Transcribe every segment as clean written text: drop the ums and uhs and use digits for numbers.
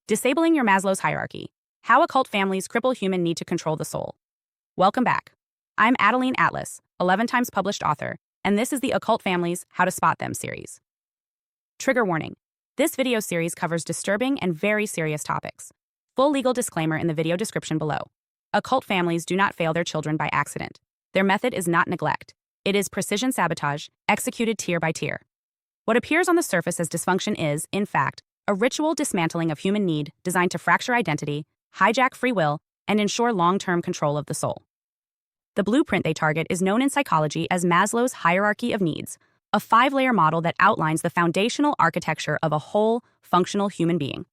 Disabling your Maslow's hierarchy. How occult families cripple human need to control the soul. Welcome back. I'm Adeline Atlas, 11 times published author, and this is the Occult Families How to Spot Them series. Trigger warning. This video series covers disturbing and very serious topics. Full legal disclaimer in the video description below. Occult families do not fail their children by accident. Their method is not neglect. It is precision sabotage, executed tier by tier. What appears on the surface as dysfunction is, in fact, a ritual dismantling of human need designed to fracture identity, hijack free will, and ensure long-term control of the soul. The blueprint they target is known in psychology as Maslow's hierarchy of needs, a 5-layer model that outlines the foundational architecture of a whole, functional human being.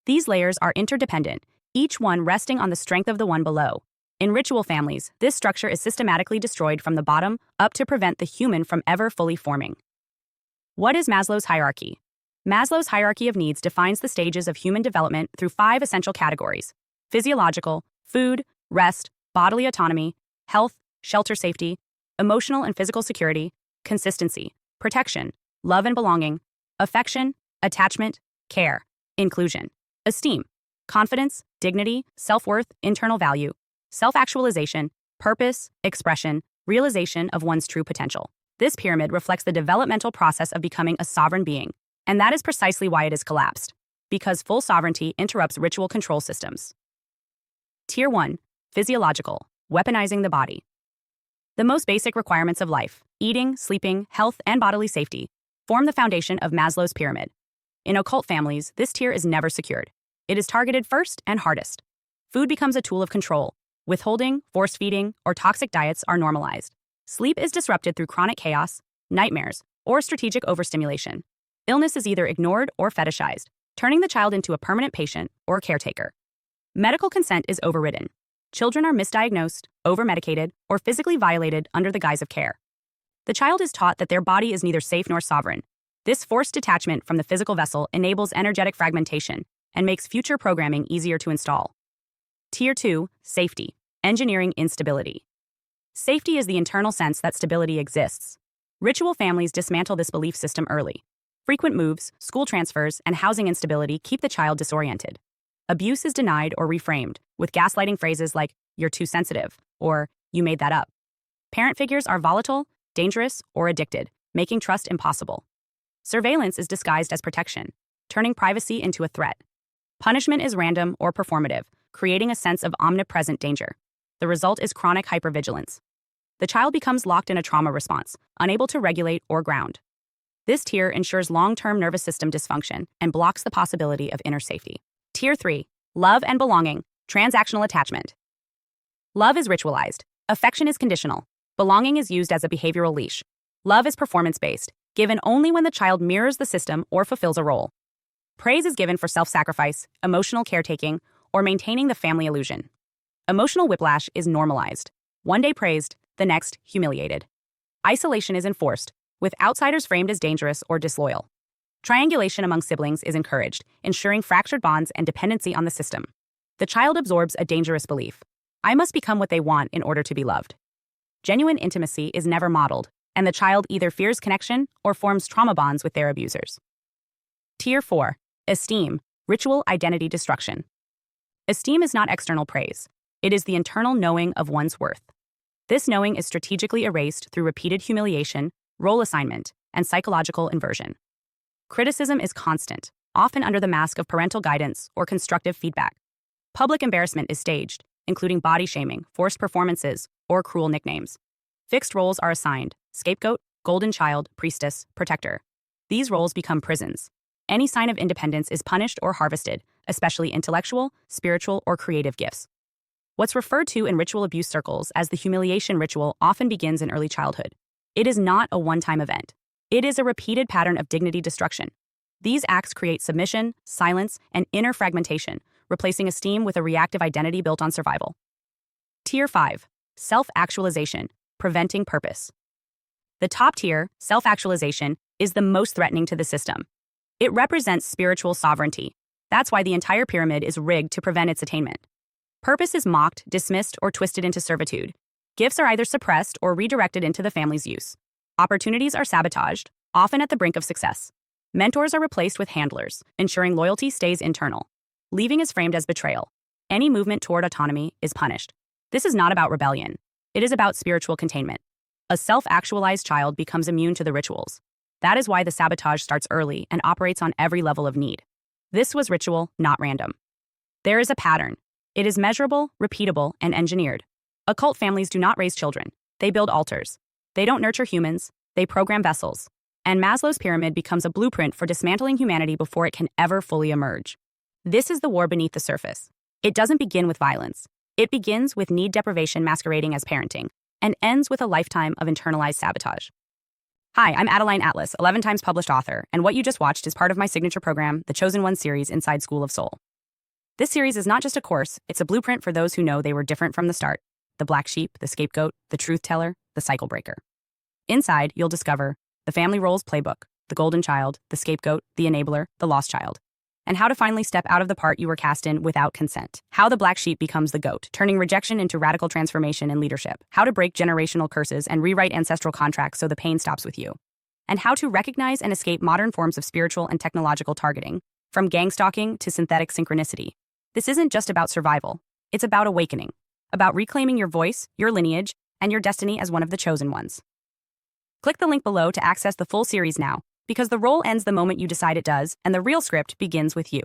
These layers are interdependent, each one resting on the strength of the one below. In ritual families, this structure is systematically destroyed from the bottom up to prevent the human from ever fully forming. What is Maslow's hierarchy? Maslow's hierarchy of needs defines the stages of human development through 5 essential categories: physiological, food, rest, bodily autonomy, health, shelter safety, emotional and physical security, consistency, protection, love and belonging, affection, attachment, care, inclusion, esteem, confidence, dignity, self-worth, internal value, self-actualization, purpose, expression, realization of one's true potential. This pyramid reflects the developmental process of becoming a sovereign being, and that is precisely why it is collapsed, because full sovereignty interrupts ritual control systems. Tier 1. Physiological, weaponizing the body. The most basic requirements of life, eating, sleeping, health, and bodily safety, form the foundation of Maslow's pyramid. In occult families, this tier is never secured. It is targeted first and hardest. Food becomes a tool of control. Withholding, force feeding, or toxic diets are normalized. Sleep is disrupted through chronic chaos, nightmares, or strategic overstimulation. Illness is either ignored or fetishized, turning the child into a permanent patient or caretaker. Medical consent is overridden. Children are misdiagnosed, overmedicated, or physically violated under the guise of care. The child is taught that their body is neither safe nor sovereign. This forced detachment from the physical vessel enables energetic fragmentation and makes future programming easier to install. Tier 2. Safety, engineering instability. Safety is the internal sense that stability exists. Ritual families dismantle this belief system early. Frequent moves, school transfers, and housing instability keep the child disoriented. Abuse is denied or reframed, with gaslighting phrases like, "You're too sensitive," or "You made that up." Parent figures are volatile, dangerous, or addicted, making trust impossible. Surveillance is disguised as protection, turning privacy into a threat. Punishment is random or performative, creating a sense of omnipresent danger. The result is chronic hypervigilance. The child becomes locked in a trauma response, unable to regulate or ground. This tier ensures long-term nervous system dysfunction and blocks the possibility of inner safety. Tier 3. Love and belonging, transactional attachment. Love is ritualized. Affection is conditional. Belonging is used as a behavioral leash. Love is performance-based, given only when the child mirrors the system or fulfills a role. Praise is given for self-sacrifice, emotional caretaking, or maintaining the family illusion. Emotional whiplash is normalized. One day praised, the next humiliated. Isolation is enforced, with outsiders framed as dangerous or disloyal. Triangulation among siblings is encouraged, ensuring fractured bonds and dependency on the system. The child absorbs a dangerous belief: I must become what they want in order to be loved. Genuine intimacy is never modeled, and the child either fears connection or forms trauma bonds with their abusers. Tier 4. Esteem, ritual identity destruction. Esteem is not external praise. It is the internal knowing of one's worth. This knowing is strategically erased through repeated humiliation, role assignment, and psychological inversion. Criticism is constant, often under the mask of parental guidance or constructive feedback. Public embarrassment is staged, including body shaming, forced performances, or cruel nicknames. Fixed roles are assigned: scapegoat, golden child, priestess, protector. These roles become prisons. Any sign of independence is punished or harvested, especially intellectual, spiritual, or creative gifts. What's referred to in ritual abuse circles as the humiliation ritual often begins in early childhood. It is not a one-time event. It is a repeated pattern of dignity destruction. These acts create submission, silence, and inner fragmentation, replacing esteem with a reactive identity built on survival. Tier 5. Self-actualization, preventing purpose. The top tier, self-actualization, is the most threatening to the system. It represents spiritual sovereignty. That's why the entire pyramid is rigged to prevent its attainment. Purpose is mocked, dismissed, or twisted into servitude. Gifts are either suppressed or redirected into the family's use. Opportunities are sabotaged, often at the brink of success. Mentors are replaced with handlers, ensuring loyalty stays internal. Leaving is framed as betrayal. Any movement toward autonomy is punished. This is not about rebellion. It is about spiritual containment. A self-actualized child becomes immune to the rituals. That is why the sabotage starts early and operates on every level of need. This was ritual, not random. There is a pattern. It is measurable, repeatable, and engineered. Occult families do not raise children. They build altars. They don't nurture humans. They program vessels. And Maslow's pyramid becomes a blueprint for dismantling humanity before it can ever fully emerge. This is the war beneath the surface. It doesn't begin with violence. It begins with need deprivation masquerading as parenting, and ends with a lifetime of internalized sabotage. Hi, I'm Adeline Atlas, 11 times published author, and what you just watched is part of my signature program, the Chosen One series inside School of Soul. This series is not just a course, it's a blueprint for those who know they were different from the start. The black sheep, the scapegoat, the truth teller, the cycle breaker. Inside, you'll discover the family roles playbook, the golden child, the scapegoat, the enabler, the lost child, and how to finally step out of the part you were cast in without consent. How the black sheep becomes the goat, turning rejection into radical transformation and leadership. How to break generational curses and rewrite ancestral contracts so the pain stops with you. And how to recognize and escape modern forms of spiritual and technological targeting, from gang stalking to synthetic synchronicity. This isn't just about survival. It's about awakening, about reclaiming your voice, your lineage, and your destiny as one of the chosen ones. Click the link below to access the full series now, because the role ends the moment you decide it does, and the real script begins with you.